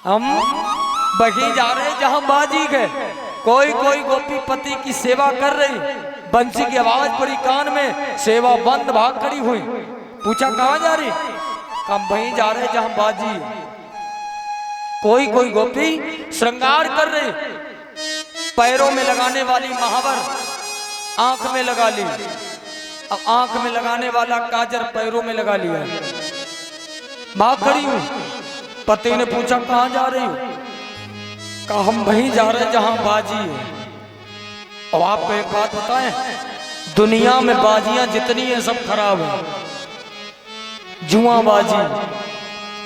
हम वहीं जा रहे जहां बाजी गए। कोई कोई गोपी पति की सेवा कर रही, बंसी की आवाज पड़ी कान में, सेवा बंद भाग खड़ी हुई। पूछा कहां जा रही? हम वहीं जा रहे जहां बाजी। कोई कोई गोपी श्रृंगार कर रही, पैरों में लगाने वाली महावर आंख में लगा ली। अब आंख में लगाने वाला काजर पैरों में लगा लिया, भाग खड़ी हूं। पति ने पूछा कहां जा रही हो? कहा हम वहीं जा रहे जहां बाजी है। और आपको एक बात बताएं, दुनिया में बाजियां जितनी है सब खराब है। जुआ बाजी,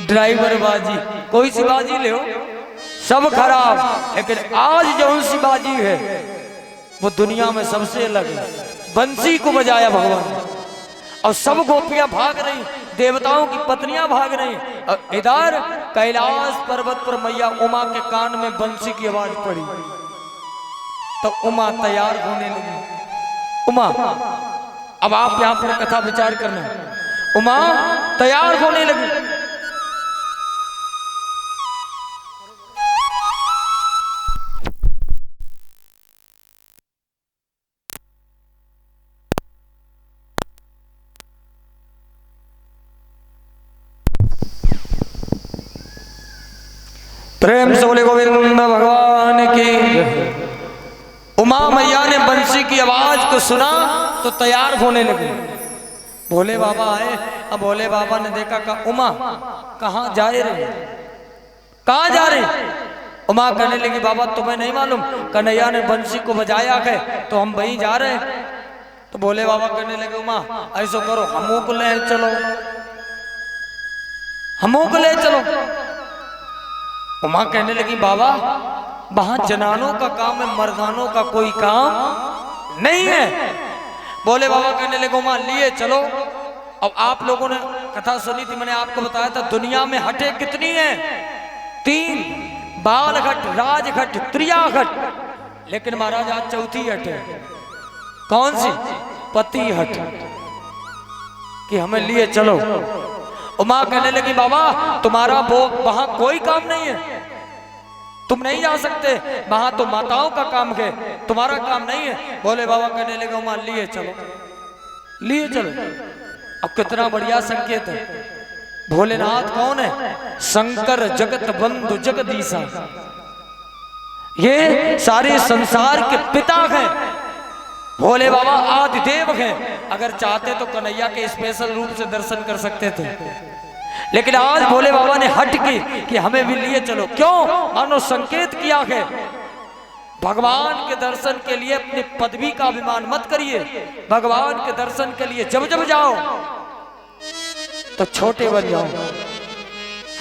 ड्राइवर बाजी, कोई सी बाजी ले हो सब खराब। लेकिन आज जो सी बाजी है वो दुनिया में सबसे अलग है। बंसी को बजाया भगवान और सब गोपियां भाग रही, देवताओं की पत्नियां भाग रही। और इधर कैलाश पर्वत पर मैया उमा के कान में बंसी की आवाज पड़ी तो उमा तैयार होने लगी। उमा, अब आप यहां पर कथा विचार करना। उमा तैयार होने लगी। प्रेम से बोले गोविंद भगवान की। उमा मैया ने बंसी की आवाज को सुना तो तैयार होने लगे। भोले बाबा आए। अब भोले बाबा ने देखा, कहा उमा कहां जा रहे, कहां जा रहे? उमा कहने लगी बाबा तुम्हें नहीं मालूम, कन्हैया ने बंसी को बजाया है तो हम वहीं जा रहे हैं। तो भोले बाबा कहने लगे उमा ऐसा करो, हमों को ले चलो, हमों को ले चलो। उमा कहने लगी बाबा वहां जनानों का काम है, मर्दानों का कोई काम नहीं है। बोले बाबा कहने लगे उमा लिए चलो। अब आप लोगों ने कथा सुनी थी, मैंने आपको बताया था दुनिया में हटे कितनी है? 3, बाल घट, राज घट, त्रिया घट। लेकिन महाराज आज चौथी हट है। कौन सी? पति हट, कि हमें लिए चलो। उमा कहने लगी बाबा तुम्हारा वो वहां कोई काम नहीं है, तुम नहीं जा सकते, वहां तो माताओं का काम है, तुम्हारा काम नहीं है। बोले बाबा कहने लगे उमा लिए चलो, लिए चलो। अब कितना बढ़िया संकेत है। भोलेनाथ कौन है? शंकर जगत बंधु जगदीशा, ये सारे संसार के पिता हैं। भोले बाबा आदिदेव हैं। अगर चाहते तो कन्हैया के स्पेशल रूप से दर्शन कर सकते थे, लेकिन आज भोले बाबा ने हट की कि हमें भी लिए चलो। क्यों? मानो संकेत किया है भगवान के दर्शन के लिए अपनी पदवी का अभिमान मत करिए। भगवान के दर्शन के लिए जब जब जाओ तो छोटे बन जाओ।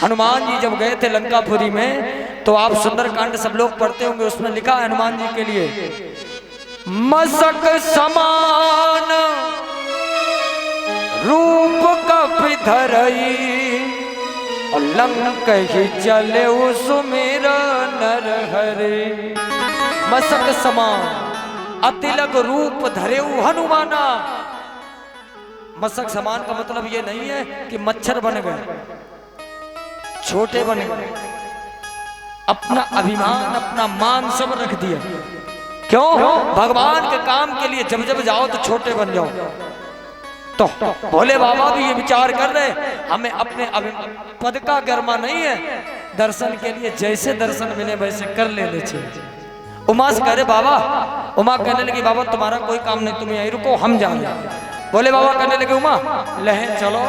हनुमान जी जब गए थे लंकापुरी में तो आप सुंदरकांड सब लोग पढ़ते होंगे, उसमें लिखा है हनुमान जी के लिए मसक समान रूप कपि धरई और लंक ही चले सुमिर नर हरे। मसक समान अतिलक रूप धरे हनुमाना। मसक समान का मतलब ये नहीं है कि मच्छर बन गए, छोटे बन गए, अपना अभिमान अपना मान सब रख दिया। क्यों? भगवान के काम के लिए जब जब जाओ तो छोटे बन जाओ। तो भोले बाबा भी ये विचार कर रहे, हमें अपने पद का गर्मा नहीं है, दर्शन के लिए जैसे दर्शन मिले वैसे कर लेने चाहिए। उमा से कह रहे बाबा, उमा कहने लगी बाबा तुम्हारा कोई काम नहीं, तुम यहीं रुको, हम जा रहे। भोले बाबा कहने लगे उमा लहे चलो।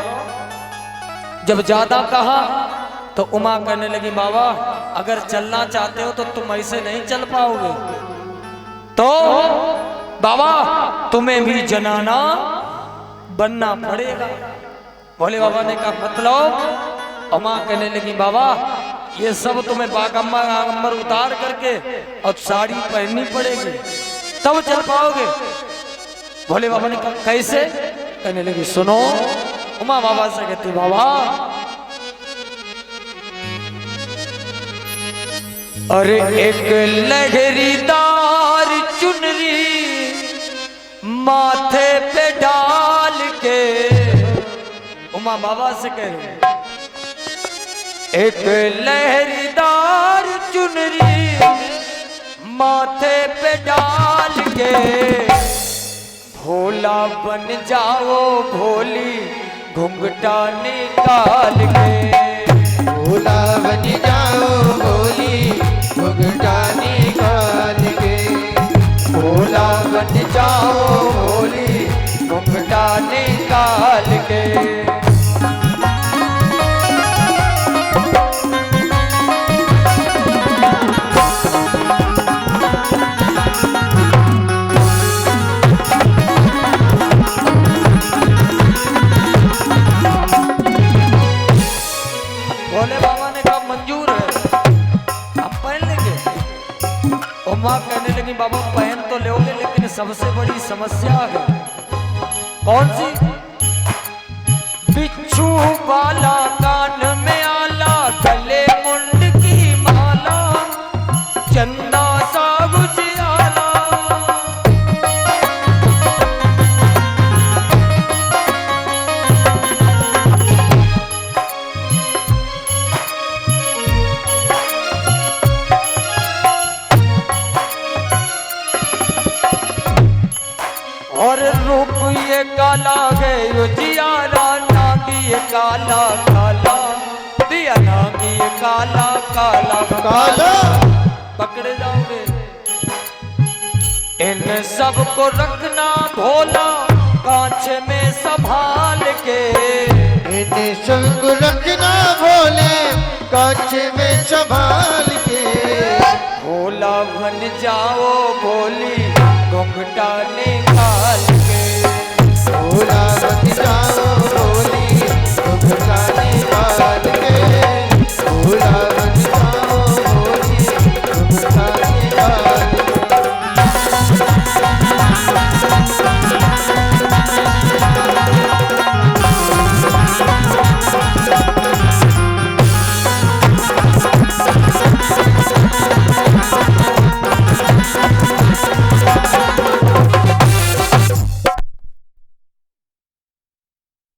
जब ज्यादा कहा तो उमा कहने लगी बाबा अगर चलना चाहते हो तो तुम ऐसे नहीं चल पाओगे, तो बाबा तुम्हें भी जनाना बनना पड़ेगा। भोले बाबा ने कहा मतलब? उमा कहने लगी बाबा ये सब तुम्हें बागम्बर उतार करके और साड़ी पहननी पड़ेगी तब चल पाओगे। भोले बाबा ने कहा कैसे? कहने लगी सुनो। उमा बाबा से कहती बाबा अरे एक लहरीदार चुनरी माथे पे डाल के, उमा बाबा से कह रही एक लहरीदार चुनरी माथे पे डाल के भोला बन जाओ भोली घुंघटा निकाल के। भोला बन जाओ भोली घुंघटा निकाल के। भोला बन जाओ भोली घुंघटा निकाल के। भोले बाबा ने कहा मंजूर है, आप पहन लेंगे। और माँ कहने लगी बाबा पहन तो लोगे लेकिन सबसे बड़ी समस्या है। कौन सी? बिच्छू वाला कान में आला गले मुंड की माला चंदा सा उजियाला। और रूप ये काला है उजियारा नागी ये काला काला दिया नागी ये काला काला काला पकड़े जाओगे। इन सब को रखना भोला कांच में संभाल के। इन्हें सबको रखना भोले कांच में संभाल के। भोला बन जाओ भोली घुंघटा निकाल के। भोला